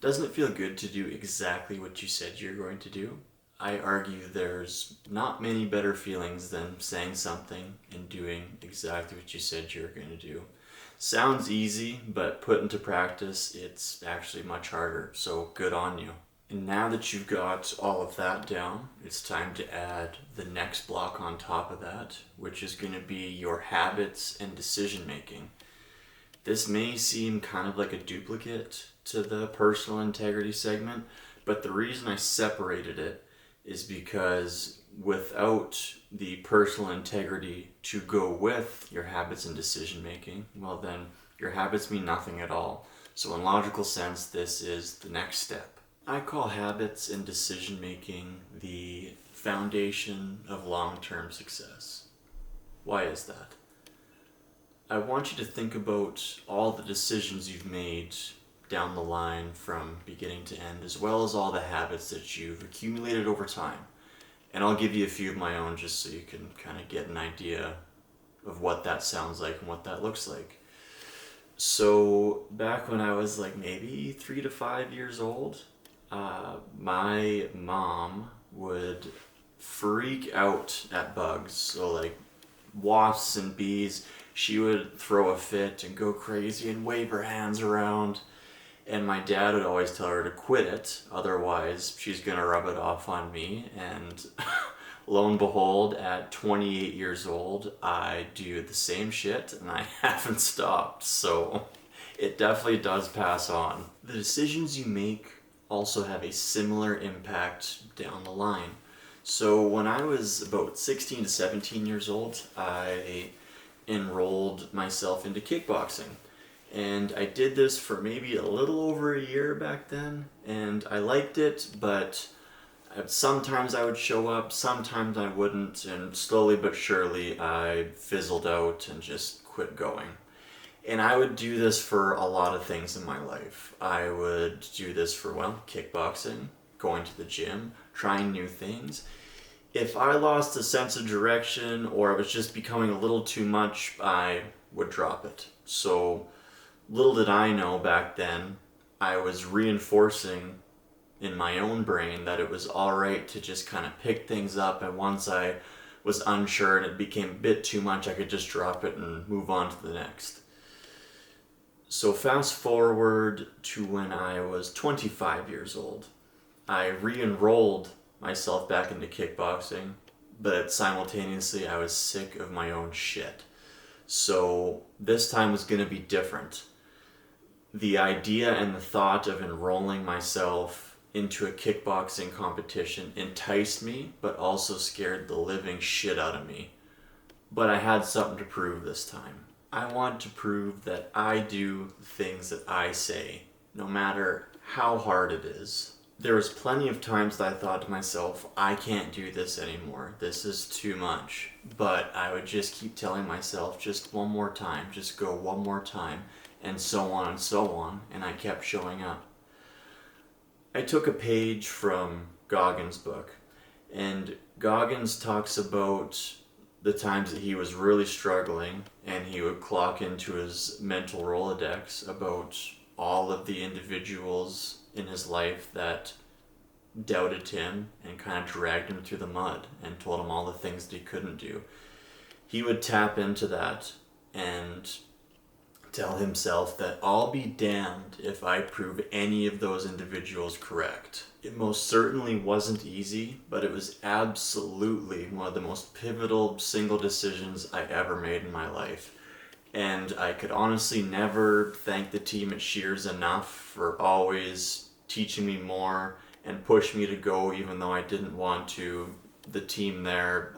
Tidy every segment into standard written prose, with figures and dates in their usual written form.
Doesn't it feel good to do exactly what you said you're going to do? I argue there's not many better feelings than saying something and doing exactly what you said you're going to do. Sounds easy, but put into practice, it's actually much harder, so good on you. And now that you've got all of that down, it's time to add the next block on top of that, which is going to be your habits and decision making. This may seem kind of like a duplicate to the personal integrity segment, but the reason I separated it is because without the personal integrity to go with your habits and decision making, well then your habits mean nothing at all. So in logical sense, this is the next step. I call habits and decision making the foundation of long-term success. Why is that? I want you to think about all the decisions you've made down the line from beginning to end, as well as all the habits that you've accumulated over time. And I'll give you a few of my own just so you can kind of get an idea of what that sounds like and what that looks like. So back when I was like maybe 3 to 5 years old, my mom would freak out at bugs. So like wasps and bees, she would throw a fit and go crazy and wave her hands around. And my dad would always tell her to quit it, otherwise she's gonna rub it off on me. And lo and behold, at 28 years old, I do the same shit and I haven't stopped. So it definitely does pass on. The decisions you make also have a similar impact down the line. So when I was about 16 to 17 years old, I enrolled myself into kickboxing. And I did this for maybe a little over a year back then, and I liked it, but sometimes I would show up, sometimes I wouldn't, and slowly but surely I fizzled out and just quit going. And I would do this for a lot of things in my life. I would do this for, well, kickboxing, going to the gym, trying new things. If I lost a sense of direction or it was just becoming a little too much, I would drop it. So little did I know back then, I was reinforcing in my own brain that it was alright to just kind of pick things up, and once I was unsure and it became a bit too much, I could just drop it and move on to the next. So fast forward to when I was 25 years old. I re-enrolled myself back into kickboxing, but simultaneously I was sick of my own shit. So this time was going to be different. The idea and the thought of enrolling myself into a kickboxing competition enticed me, but also scared the living shit out of me. But I had something to prove this time. I want to prove that I do things that I say, no matter how hard it is. There was plenty of times that I thought to myself, I can't do this anymore. This is too much. But I would just keep telling myself, just one more time, just go one more time, and so on and so on, and I kept showing up. I took a page from Goggins' book, and Goggins talks about the times that he was really struggling, and he would clock into his mental Rolodex about all of the individuals in his life that doubted him and kind of dragged him through the mud and told him all the things that he couldn't do. He would tap into that and tell himself that I'll be damned if I prove any of those individuals correct. It most certainly wasn't easy, but it was absolutely one of the most pivotal single decisions I ever made in my life. And I could honestly never thank the team at Scheers enough for always teaching me more and push me to go even though I didn't want to. The team there,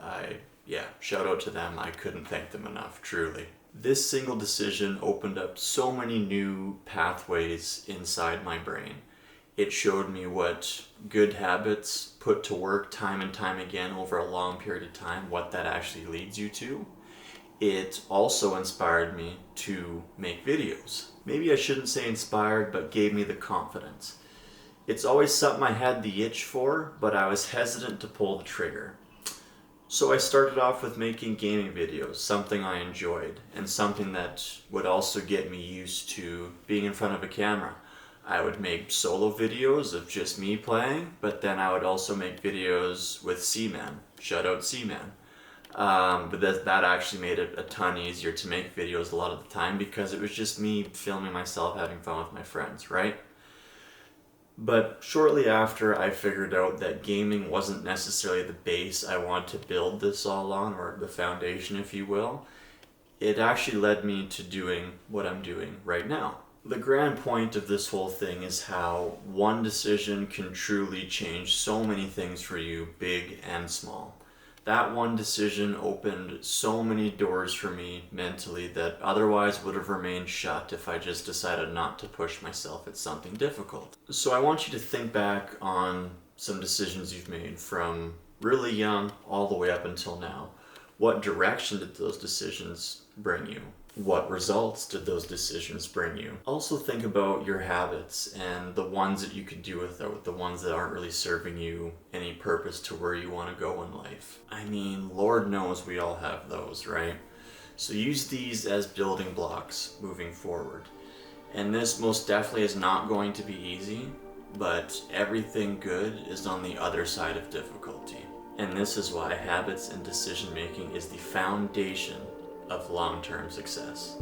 shout out to them. I couldn't thank them enough, truly. This single decision opened up so many new pathways inside my brain. It showed me what good habits put to work time and time again over a long period of time, what that actually leads you to. It also inspired me to make videos. Maybe I shouldn't say inspired, but gave me the confidence. It's always something I had the itch for, but I was hesitant to pull the trigger. So I started off with making gaming videos, something I enjoyed, and something that would also get me used to being in front of a camera. I would make solo videos of just me playing, but then I would also make videos with Cman. Shout out Cman. But that actually made it a ton easier to make videos a lot of the time because it was just me filming myself having fun with my friends, right? But shortly after, I figured out that gaming wasn't necessarily the base I wanted to build this all on, or the foundation, if you will. It actually led me to doing what I'm doing right now. The grand point of this whole thing is how one decision can truly change so many things for you, big and small. That one decision opened so many doors for me mentally that otherwise would have remained shut if I just decided not to push myself at something difficult. So I want you to think back on some decisions you've made from really young all the way up until now. What direction did those decisions bring you? What results did those decisions bring you? Also think about your habits and the ones that you could do without, the ones that aren't really serving you any purpose to where you want to go in life. I mean, Lord knows we all have those, right? So use these as building blocks moving forward. And this most definitely is not going to be easy, but everything good is on the other side of difficulty. And this is why habits and decision making is the foundation of long-term success.